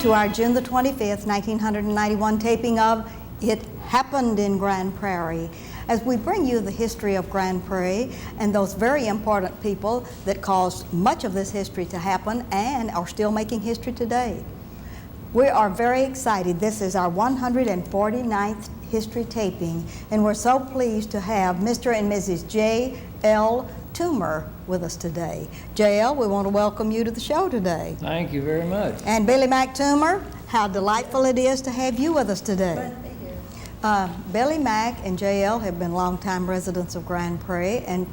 to our June the 25th, 1991 taping of It Happened in Grand Prairie, as we bring you the history of Grand Prairie and those very important people that caused much of this history to happen and are still making history today. We are very excited. This is our 149th history taping, and we're so pleased to have Mr. and Mrs. J.L. Toomer with us today. J.L., we want to welcome you to the show today. Thank you very much. And Billy Mac Toomer, how delightful it is to have you with us today. Billy Mac and J.L. have been longtime residents of Grand Prairie and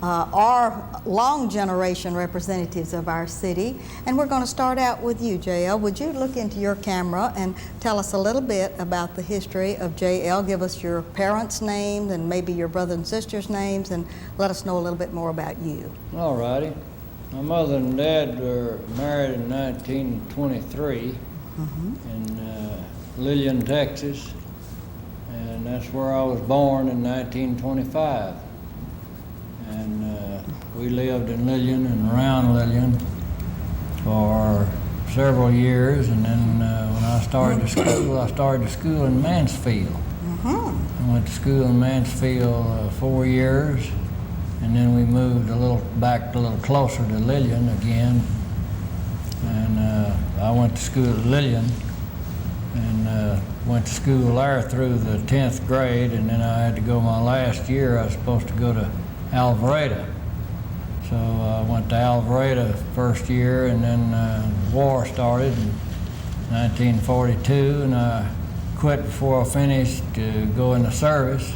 are long generation representatives of our city. And we're going to start out with you, J.L. Would you look into your camera and tell us a little bit about the history of J.L.? Give us your parents' names and maybe your brother and sister's names, and let us know a little bit more about you. All righty. My mother and dad were married in 1923 in Lillian, Texas, and that's where I was born in 1925. And we lived in Lillian and around Lillian for several years, and then when I started to school in Mansfield. I went to school in Mansfield 4 years, and then we moved back a little closer to Lillian again, and I went to school at Lillian and went to school there through the 10th grade, and then I had to go my last year. I was supposed to go to Alvarado. So I went to Alvarado first year, and then the war started in 1942, and I quit before I finished to go in the service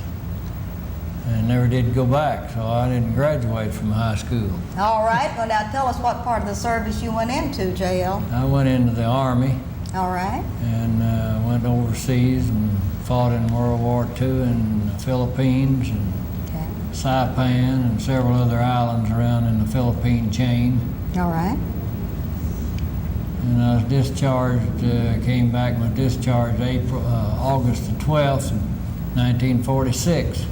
and never did go back, so I didn't graduate from high school. All right, well now tell us what part of the service you went into, J.L. I went into the Army. All right. And went overseas and fought in World War II in the Philippines and Saipan and several other islands around in the Philippine chain. All right. And I was discharged, came back with discharge August the 12th, 1946.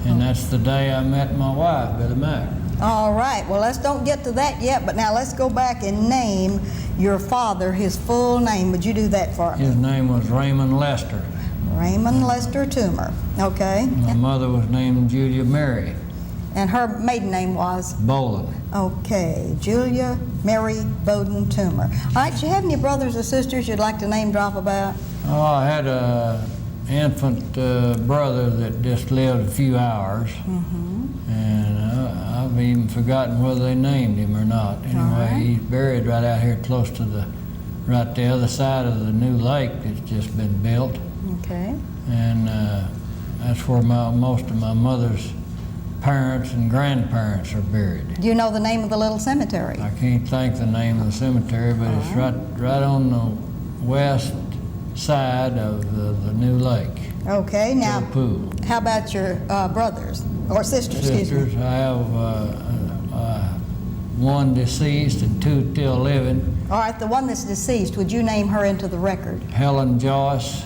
And that's the day I met my wife, Billy Mac. All right, well don't get to that yet, but now let's go back and name your father, his full name. Would you do that for me? His name was Raymond Lester. Raymond Lester Toomer, okay. My mother was named Julia Mary. And her maiden name was? Boland. Okay, Julia Mary Bowden Toomer. All right, do you have any brothers or sisters you'd like to name drop about? Oh, I had a infant brother that just lived a few hours. And I've even forgotten whether they named him or not. Anyway, he's buried right out here close to the other side of the new lake that's just been built. Okay. And that's where most of my mother's parents and grandparents are buried. Do you know the name of the little cemetery? I can't think the name of the cemetery, but it's right on the west side of the new lake. Okay, now pool. How about your brothers or sisters? Sisters, I have one deceased and two still living. All right, the one that's deceased, would you name her into the record? Helen Joyce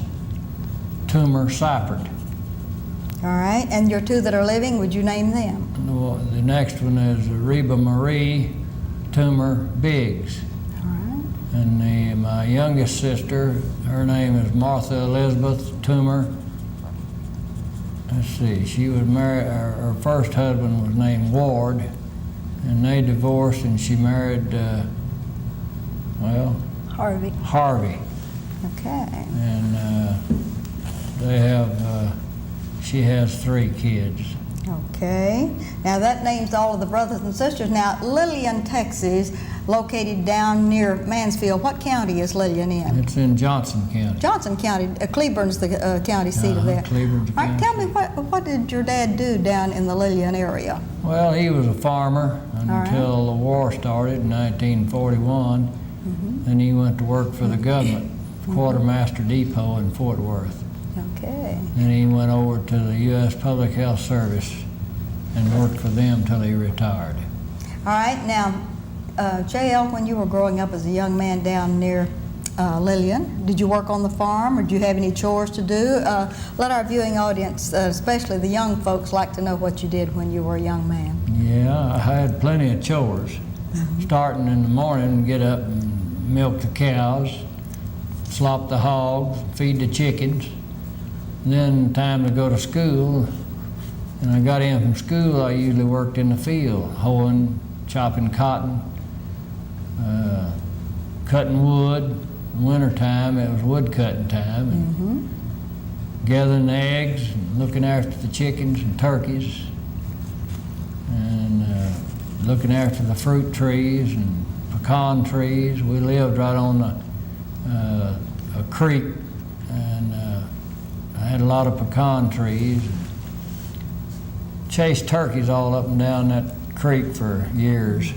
Toomer Seifert. All right, and your two that are living, would you name them? The next one is Reba Marie Toomer Biggs. All right. And my youngest sister, her name is Martha Elizabeth Toomer. Let's see, she was married, her first husband was named Ward, and they divorced, and she married, Harvey. Okay. And she has 3 kids. Okay. Now that names all of the brothers and sisters. Now, Lillian, Texas, located down near Mansfield. What county is Lillian in? It's in Johnson County. Johnson County. Cleburne's the county seat of that. Cleburne's all right, county. tell me, what did your dad do down in the Lillian area? Well, he was a farmer until the war started in 1941. Then he went to work for the government, Quartermaster Depot in Fort Worth. Okay. Then he went over to the U.S. Public Health Service and worked for them till he retired. All right, now, J.L., when you were growing up as a young man down near Lillian, did you work on the farm, or did you have any chores to do? Let our viewing audience, especially the young folks, like to know what you did when you were a young man. Yeah, I had plenty of chores. Starting in the morning, get up and milk the cows, slop the hogs, feed the chickens. And then time to go to school. And I got in from school, I usually worked in the field, hoeing, chopping cotton, cutting wood. In wintertime, it was wood cutting time. And gathering eggs, and looking after the chickens and turkeys, and looking after the fruit trees and pecan trees. We lived right on a creek, and I had a lot of pecan trees. Chased turkeys all up and down that creek for years.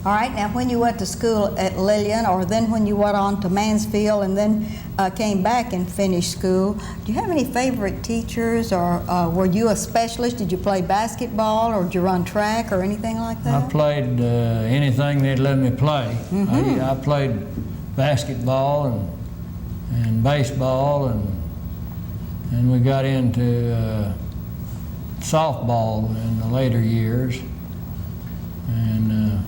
All right, now when you went to school at Lillian, or then when you went on to Mansfield and then came back and finished school, do you have any favorite teachers, or were you a specialist? Did you play basketball, or did you run track or anything like that? I played anything they'd let me play. I played basketball and baseball, and we got into softball in the later years. And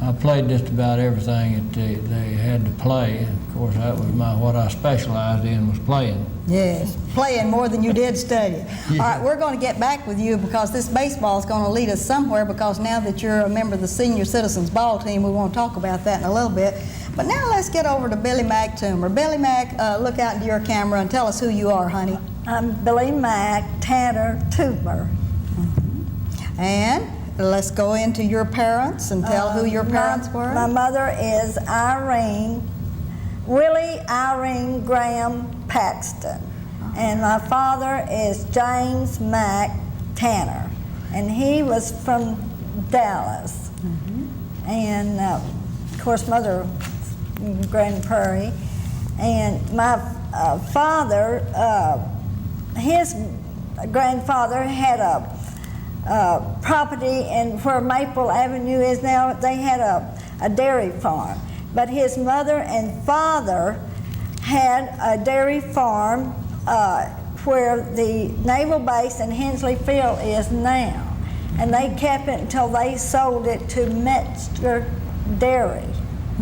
I played just about everything that they had to play. And of course, that was what I specialized in, was playing. Yes, playing more than you did study. Yeah. All right, we're going to get back with you because this baseball is going to lead us somewhere, because now that you're a member of the senior citizens ball team, we want to talk about that in a little bit. But now let's get over to Billy Mack Toomer. Billy Mack, look out into your camera and tell us who you are, honey. I'm Billy Mack Tanner Toomer. And let's go into your parents and tell who your parents were. My mother is Willie Irene Graham Paxton. And my father is James Mack Tanner. And he was from Dallas. And of course, mother from Grand Prairie. And my father, his grandfather had a property in where Maple Avenue is now. They had a dairy farm, but his mother and father had a dairy farm where the naval base in Hensley Field is now, and they kept it until they sold it to Metzger Dairy,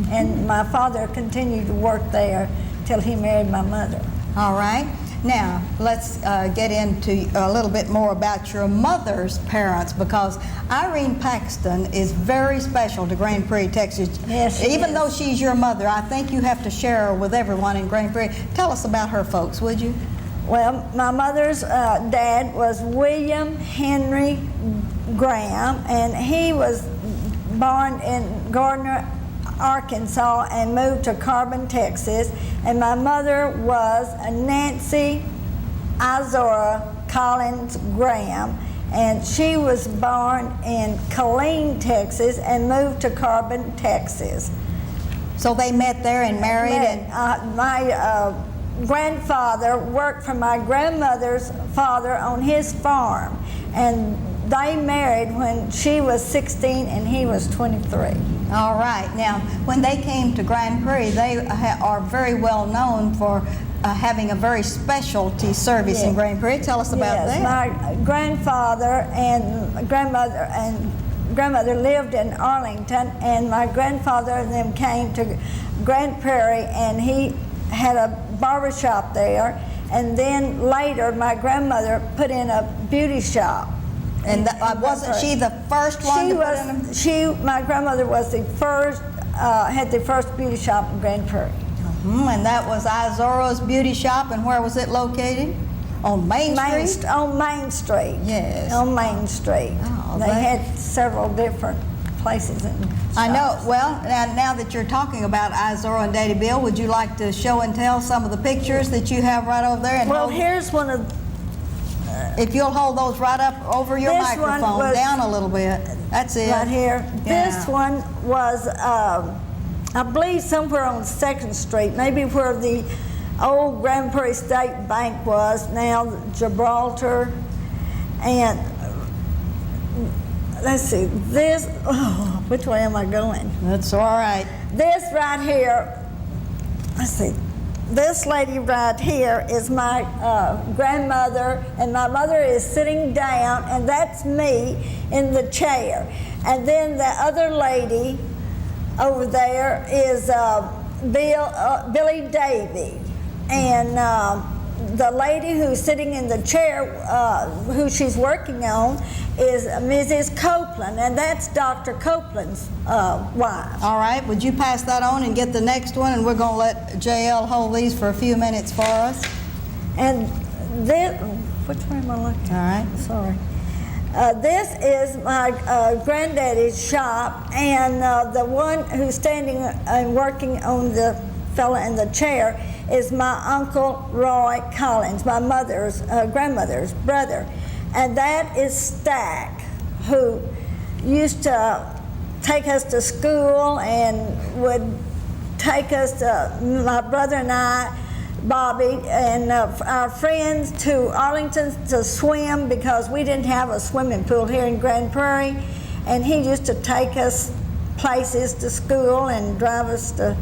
and my father continued to work there till he married my mother. All right. Now, let's get into a little bit more about your mother's parents, because Irene Paxton is very special to Grand Prairie, Texas. Yes, Even though she's your mother, I think you have to share her with everyone in Grand Prairie. Tell us about her folks, would you? Well, my mother's dad was William Henry Graham, and he was born in Gardner, Arkansas, and moved to Carbon, Texas. And my mother was Nancy Izora Collins Graham, and she was born in Killeen, Texas, and moved to Carbon, Texas. So they met there and married? My grandfather worked for my grandmother's father on his farm, and they married when she was 16 and he was 23. All right. Now, when they came to Grand Prairie, they are very well known for having a very specialty service in Grand Prairie. Tell us about that. My grandfather and grandmother lived in Arlington, and my grandfather and them came to Grand Prairie, and he had a barber shop there. And then later, my grandmother put in a beauty shop. And wasn't she the first one to put in them? My grandmother was the first, had the first beauty shop in Grand Prairie. And that was Izora's Beauty Shop, and where was it located? On Main Street? On Main Street. Yes. On Main Street. Oh, they had several different places and shops. I know. Well, now that you're talking about Izora and Daddy Bill, would you like to show and tell some of the pictures that you have right over there? And well, here's one of... if you'll hold those right up over your microphone, down a little bit. That's it. Right here. Yeah. This one was, I believe, somewhere on 2nd Street, maybe where the old Grand Prairie State Bank was, now Gibraltar. And let's see, this, which way am I going? That's all right. This right here, let's see, this lady right here is my grandmother, and my mother is sitting down, and that's me in the chair. And then the other lady over there is Billy Davy, and the lady who's sitting in the chair, who she's working on, is Mrs. Copeland, and that's Dr. Copeland's wife. All right, would you pass that on and get the next one, and we're going to let JL hold these for a few minutes for us. And this, which one am I looking at? All right. Sorry. This is my granddaddy's shop, and the one who's standing and working on the fella in the chair is my Uncle Roy Collins, my mother's grandmother's brother. And that is Stack, who used to take us to school and would take us to, my brother and I, Bobby, and our friends to Arlington to swim, because we didn't have a swimming pool here in Grand Prairie. And he used to take us places to school and drive us to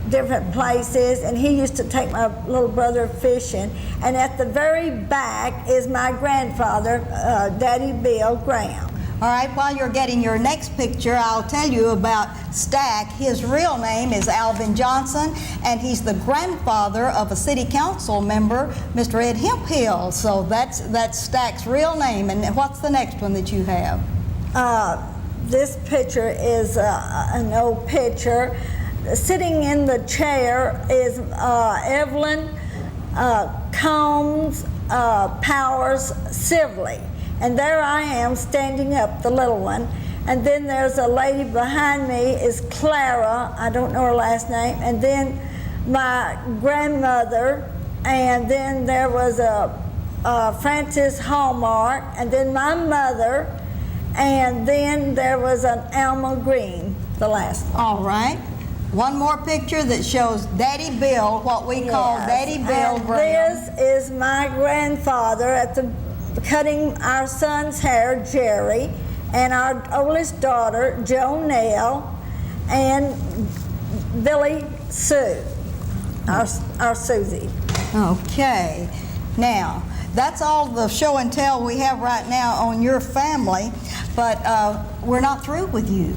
different places, and he used to take my little brother fishing. And at the very back is my grandfather, Daddy Bill Graham. All right, while you're getting your next picture, I'll tell you about Stack. His real name is Alvin Johnson, and he's the grandfather of a city council member, Mr. Ed Hemphill. So that's Stack's real name. And what's the next one that you have? This picture is an old picture. Sitting in the chair is Evelyn Combs Powers Sibley. And there I am standing up, the little one. And then there's a lady behind me is Clara, I don't know her last name, and then my grandmother, and then there was a Frances Hallmark, and then my mother, and then there was an Alma Green, the last one. All right. One more picture that shows Daddy Bill, what we call Daddy Bill And Graham. this is my grandfather at the cutting our son's hair, Jerry, and our oldest daughter, Jonelle, and Billy Sue, our Susie. Okay. Now, that's all the show and tell we have right now on your family, but we're not through with you.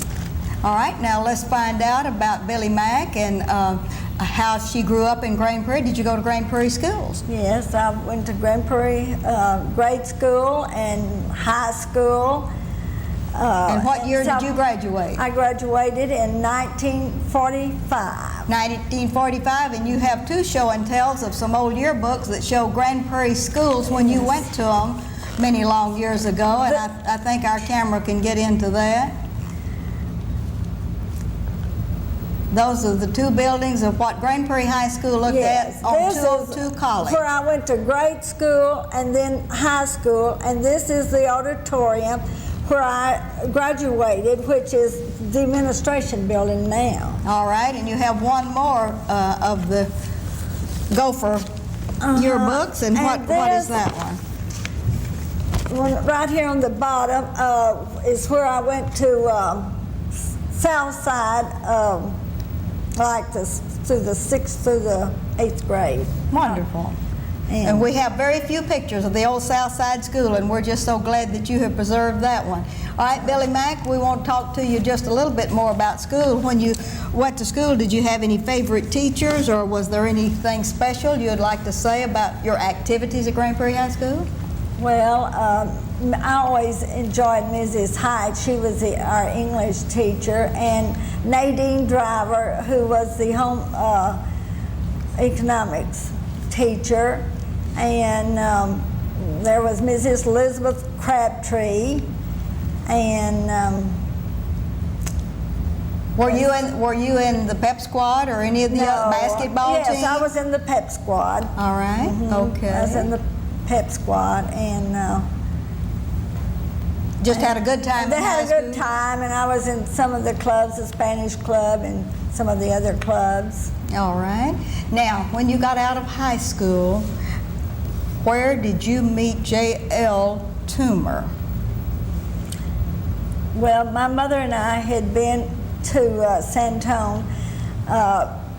All right, now let's find out about Billy Mack and how she grew up in Grand Prairie. Did you go to Grand Prairie schools? Yes, I went to Grand Prairie grade school and high school. And what year did you graduate? I graduated in 1945. 1945, and you have two show and tells of some old yearbooks that show Grand Prairie schools when you went to them many long years ago, and I think our camera can get into that. Those are the two buildings of what Grand Prairie High School looked at on this 202 is College. where I went to grade school and then high school, and this is the auditorium where I graduated, which is the administration building now. All right, and you have one more of the Gopher yearbooks, and what is that one? Right here on the bottom is where I went to South Side, through the 6th through the 8th grade. Wonderful. And we have very few pictures of the old South Side School, and we're just so glad that you have preserved that one. All right, Billy Mack, we want to talk to you just a little bit more about school. When you went to school, did you have any favorite teachers, or was there anything special you'd like to say about your activities at Grand Prairie High School? Well, I always enjoyed Mrs. Hyde. She was our English teacher, and Nadine Driver, who was the home economics teacher, and there was Mrs. Elizabeth Crabtree, and were you in the pep squad or any of the basketball teams? Yes, I was in the pep squad. All right. Okay. I was in the pep squad, and just had a good time. They had a good time, and I was in some of the clubs, the Spanish club, and some of the other clubs. All right. Now, when you got out of high school, where did you meet J.L. Toomer? Well, my mother and I had been to Santone.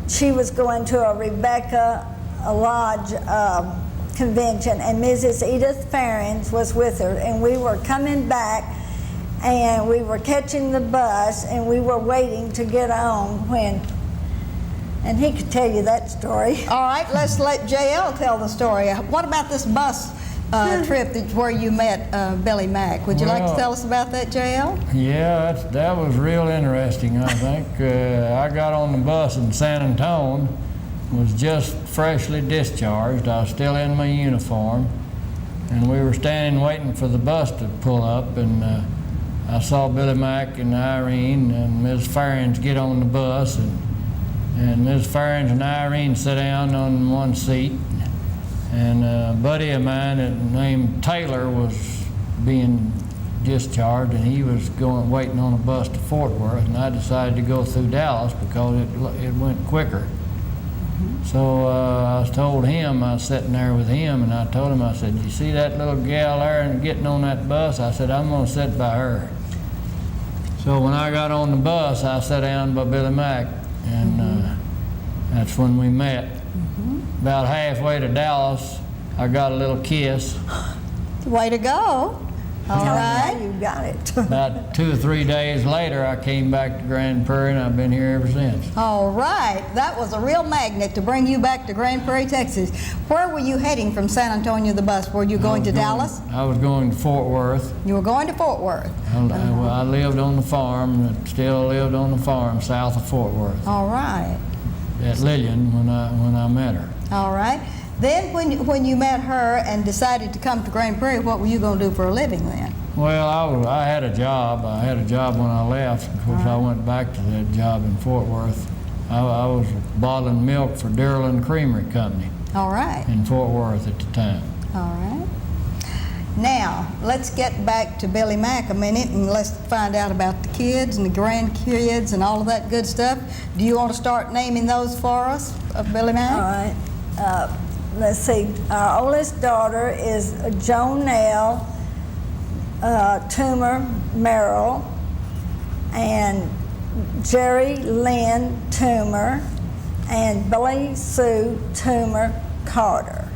She was going to a Rebecca Lodge convention, and Mrs. Edith Farrens was with her, and we were coming back, and we were catching the bus, and we were waiting to get on when and he could tell you that story. All right, let's let JL tell the story. What about this bus trip where you met Billy Mack? Would you like to Well, tell us about that, JL? Yeah, that was real interesting, I think. I got on the bus in San Antonio, was just freshly discharged. I was still in my uniform, and we were standing waiting for the bus to pull up, and I saw Billy Mack and Irene and Ms. Farrens get on the bus, and Ms. Farrens and Irene sit down on one seat, and a buddy of mine named Taylor was being discharged, and he was waiting on a bus to Fort Worth, and I decided to go through Dallas because it went quicker. So I told him, I was sitting there with him, and I told him, I said, you see that little gal there and getting on that bus? I said, I'm going to sit by her. So when I got on the bus, I sat down by Billy Mack, and that's when we met. About halfway to Dallas, I got a little kiss. Way to go. All Tell me right. how you got it. About 2 or 3 days later, I came back to Grand Prairie, and I've been here ever since. All right. That was a real magnet to bring you back to Grand Prairie, Texas. Where were you heading from San Antonio, the bus? Were you going to Dallas? I was going to Fort Worth. You were going to Fort Worth. I lived on the farm, and still lived on the farm south of Fort Worth All right. at Lillian when I met her. All right. Then when you met her and decided to come to Grand Prairie, what were you going to do for a living then? Well, I had a job. I had a job when I left. Of course, I went back to that job in Fort Worth. I was bottling milk for Durland Creamery Company All right. in Fort Worth at the time. All right. Now, let's get back to Billy Mack a minute and let's find out about the kids and the grandkids and all of that good stuff. Do you want to start naming those for us, Billy Mack? All right. Let's see. Our oldest daughter is Jonelle Toomer Merrill and Jerry Lynn Toomer and Billy Sue Toomer Carter.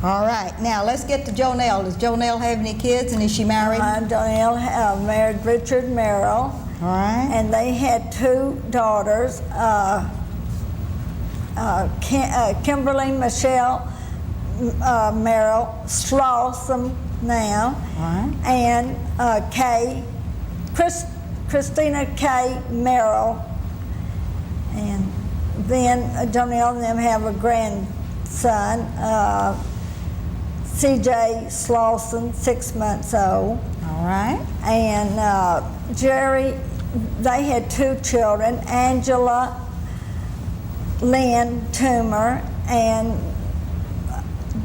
All right. Now, let's get to Jonelle. Does Jonelle have any kids, and is she married? Jonelle married Richard Merrill. All right. And they had 2 daughters, Kimberly Michelle Merrill Slawson now, Right. and Christina K. Merrill. And then Jonelle and them have a grandson, C.J. Slawson, 6 months old. All right. And Jerry, they had 2 children, Angela Lynn Toomer and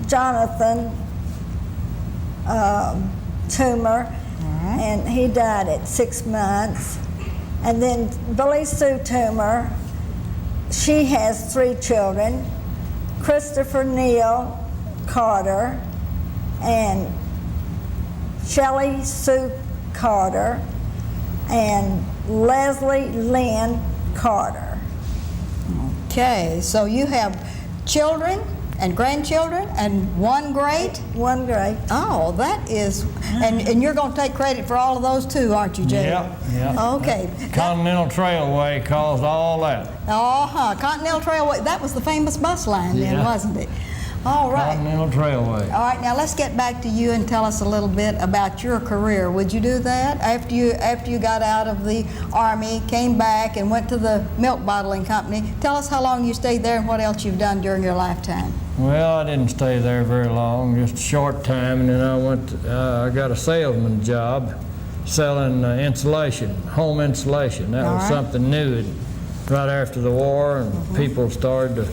Jonathan Toomer, and he died at 6 months. And then Billy Sue Toomer, she has 3 children, Christopher Neal Carter and Shelley Sue Carter and Leslie Lynn Carter. Okay, so you have children and grandchildren and 1 great? 1 great. Oh, that is, and you're going to take credit for all of those too, aren't you, Jay? Yeah. Okay. Continental Trailway caused all that. Continental Trailway, that was the famous bus line then, Yeah. wasn't it? All right. Continental Trailway. All right, now let's get back to you and tell us a little bit about your career. Would you do that after you got out of the Army, came back and went to the milk bottling company? Tell us how long you stayed there and what else you've done during your lifetime. Well, I didn't stay there very long, just a short time, and then I got a salesman job selling insulation, home insulation. That All was right. something new right after the war, and people started to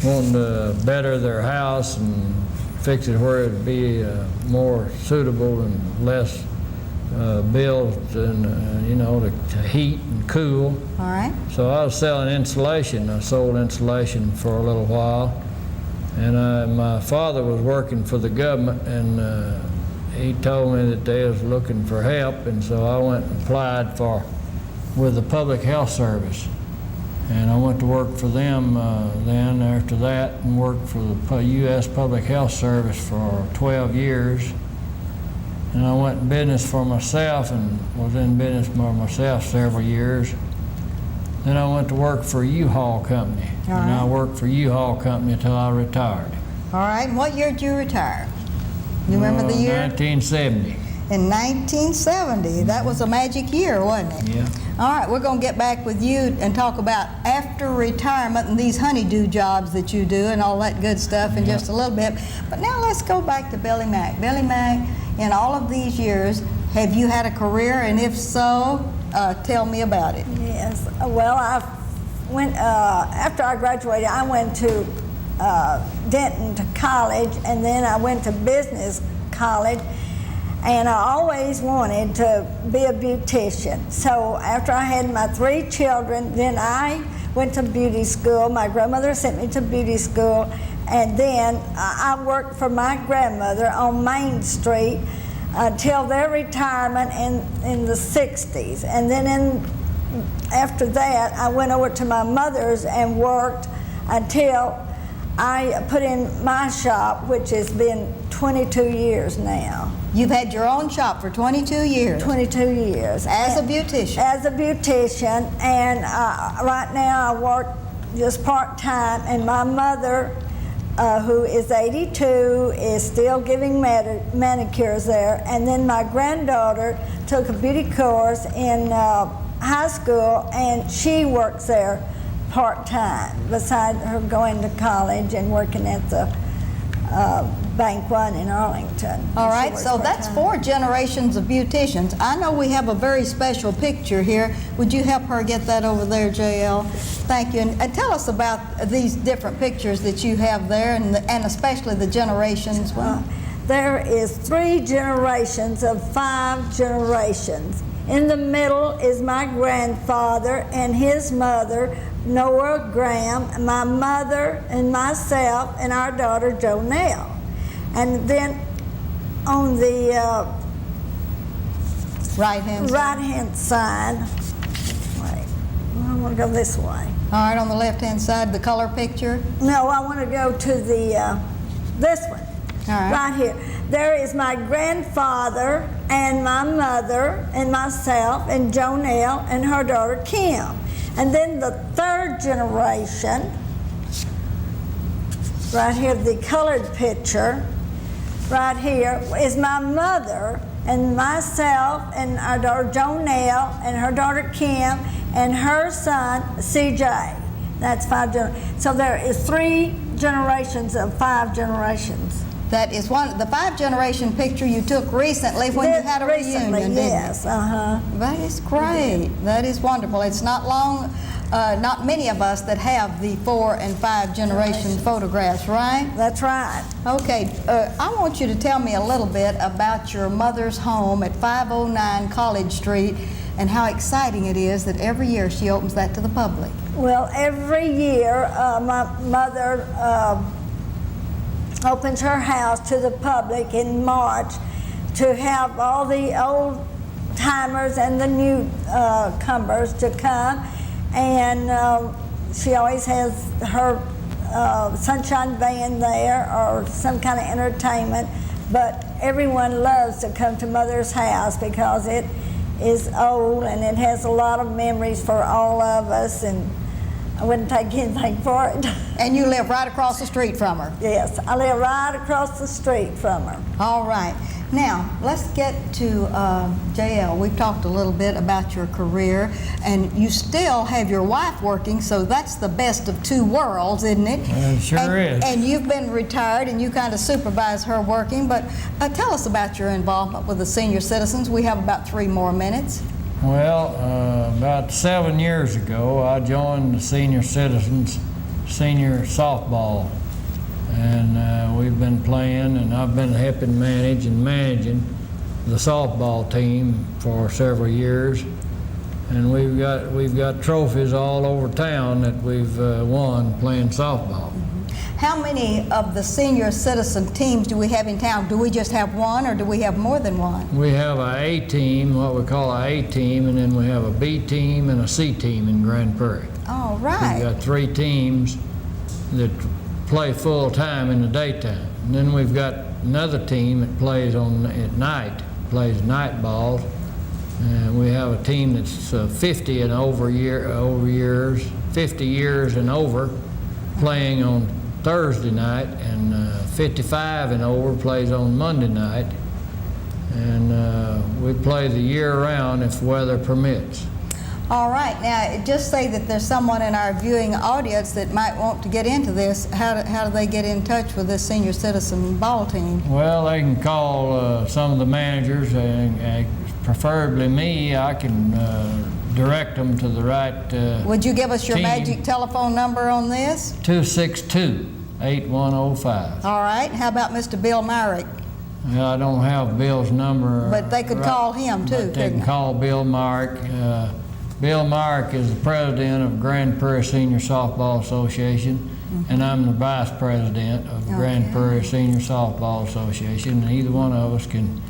wanting to better their house and fix it where it'd be more suitable and less bills and to heat and cool. All right. So I was selling insulation. I sold insulation for a little while, and my father was working for the government, and he told me that they was looking for help, and so I went and applied with the Public Health Service. And I went to work for them then after that, and worked for the U.S. Public Health Service for 12 years. And I went in business for myself and was in business for myself several years. Then I went to work for a U-Haul company. All And I right. worked for a U-Haul company until I retired. All right, and what year did you retire? You remember the year? 1970. In 1970. That was a magic year, wasn't it? Yeah. All right, we're going to get back with you and talk about after retirement and these honeydew jobs that you do and all that good stuff in just a little bit. But now let's go back to Billy Mack. Billy Mack, in all of these years, have you had a career? And if so, tell me about it. Yes. Well, I went after I graduated. I went to Denton to college, and then I went to business college. And I always wanted to be a beautician. So after I had my 3 children, then I went to beauty school. My grandmother sent me to beauty school, and then I worked for my grandmother on Main Street until their retirement in the 60s. And then after that, I went over to my mother's and worked until I put in my shop, which has been 22 years now. You've had your own shop for 22 years. 22 years. As a beautician. As a beautician, and right now I work just part-time, and my mother, who is 82, is still giving manicures there, and then my granddaughter took a beauty course in high school, and she works there part-time, besides her going to college and working at the Bank One in Arlington. All She right, works so that's part-time. 4 generations of beauticians. I know we have a very special picture here. Would you help her get that over there, JL? Thank you. And tell us about these different pictures that you have there, and especially the generations. There is 3 generations of 5 generations. In the middle is my grandfather and his mother, Noah Graham, my mother and myself, and our daughter, Jonelle. And then on the right-hand side, wait, I want to go this way. All right, on the left-hand side, the color picture. No, I want to go to the this one. All right. Here. There is my grandfather and my mother and myself and Jonelle and her daughter Kim. And then the 3rd generation, right here, the colored picture, right here, is my mother and myself and our daughter Jonelle and her daughter Kim and her son CJ. That's 5 generations. So there is 3 generations of 5 generations. That is the 5-generation picture you took recently when you had a reunion, didn't you? Yes, That is great. That is wonderful. It's not long, not many of us that have the 4 and 5 generation photographs, right? That's right. Okay, I want you to tell me a little bit about your mother's home at 509 College Street and how exciting it is that every year she opens that to the public. Well, every year my mother opens her house to the public in March to have all the old timers and the newcomers to come, and she always has her sunshine band there or some kind of entertainment. But everyone loves to come to Mother's house because it is old and it has a lot of memories for all of us, and I wouldn't take anything for it. And you live right across the street from her. Yes, I live right across the street from her. All right. Now, let's get to JL. We've talked a little bit about your career, and you still have your wife working, so that's the best of 2 worlds, isn't it? Well, it sure is. And you've been retired, and you kind of supervise her working, but tell us about your involvement with the senior citizens. We have about 3 more minutes. Well, about 7 years ago, I joined the senior citizens senior softball, and we've been playing, and I've been helping managing the softball team for several years, and we've got trophies all over town that we've won playing softball. How many of the senior citizen teams do we have in town? Do we just have one, or do we have more than one? We have a A team, what we call a A team, and then we have a B team and a C team in Grand Prairie. All right. We've got 3 teams that play full time in the daytime. And then we've got another team that plays at night, plays night ball. We have a team that's 50 and over years, 50 years and over, playing on Thursday night, and 55 and over plays on Monday night. And we play the year round if weather permits. All right, now just say that there's someone in our viewing audience that might want to get into this. How do they get in touch with this senior citizen ball team? Well, they can call some of the managers, and preferably me. I can direct them to the right Would you give us your team. magic telephone number on this? 262-8105. All right, how about Mr. Bill Myrick? Well, I don't have Bill's number. But they could call him too, But they couldn't can call Bill Mark. Bill Mark is the president of Grand Prairie Senior Softball Association, and I'm the vice president of the Grand Prairie Senior Softball Association. And either one of us can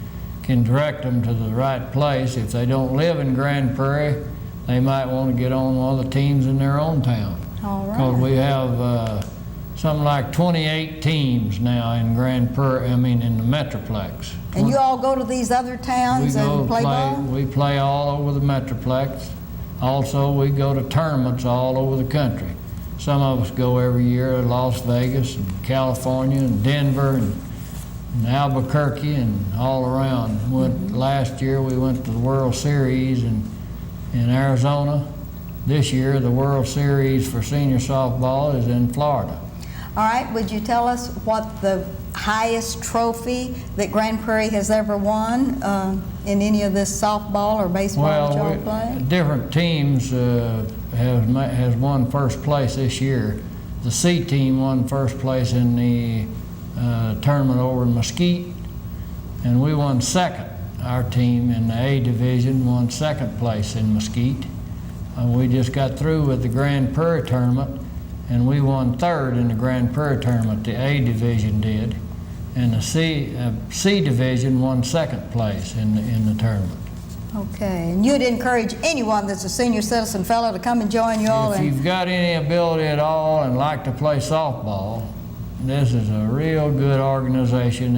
direct them to the right place. If they don't live in Grand Prairie, they might want to get on one of the teams in their own town. All right. Because we have something like 28 teams now in Grand Prairie, in the Metroplex. And you all go to these other towns and play ball? We play all over the Metroplex. Also, we go to tournaments all over the country. Some of us go every year to Las Vegas and California and Denver and Albuquerque and all around. Last year we went to the World Series in Arizona. This year the World Series for senior softball is in Florida. All right, would you tell us what the highest trophy that Grand Prairie has ever won in any of this softball or baseball that y'all play? Different teams has won first place this year. The C team won first place in the tournament over in Mesquite, and we won second. Our team in the A division won second place in Mesquite. We just got through with the Grand Prairie tournament, and we won third in the Grand Prairie tournament. The A division did, and the C division won second place in the tournament. Okay, and you'd encourage anyone that's a senior citizen fellow to come and join you all? If you've got any ability at all and like to play softball, this is a real good organization,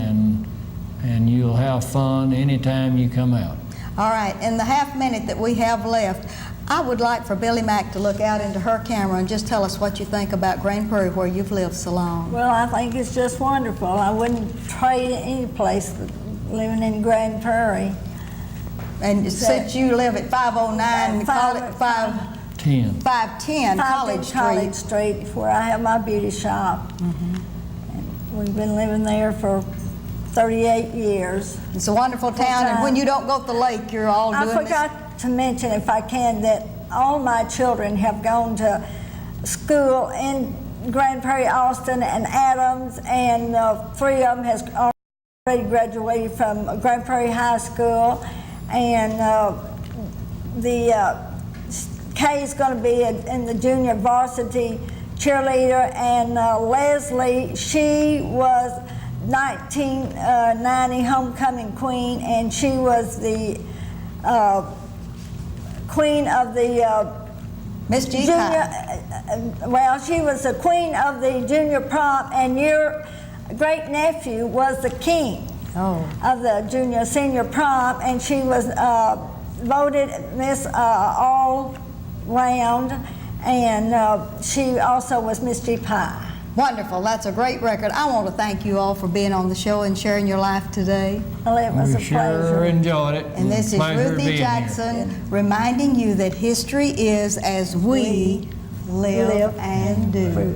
and you'll have fun anytime you come out. All right, in the half minute that we have left, I would like for Billy Mack to look out into her camera and just tell us what you think about Grand Prairie, where you've lived so long. Well, I think it's just wonderful. I wouldn't trade any place living in Grand Prairie. And since you live at 509 510 College Street, where I have my beauty shop. And we've been living there for 38 years. It's a wonderful town, and when you don't go to the lake, you're all doing this. I forgot to mention, if I can, that all my children have gone to school in Grand Prairie, Austin, and Adams, and 3 of them has already graduated from Grand Prairie High School, and Kay is going to be in the junior varsity cheerleader, and Leslie, she was 1990 homecoming queen, and she was the queen of the Miss G. junior. Well, she was the queen of the junior prom, and your great nephew was the king of the senior prom, and she was voted Miss All Round, and she also was Miss G Pie. Wonderful. That's a great record. I want to thank you all for being on the show and sharing your life today. Well, it was a We sure pleasure. enjoyed it. And this is Pleasure Ruthie being here. Jackson reminding you that history is as we live and do.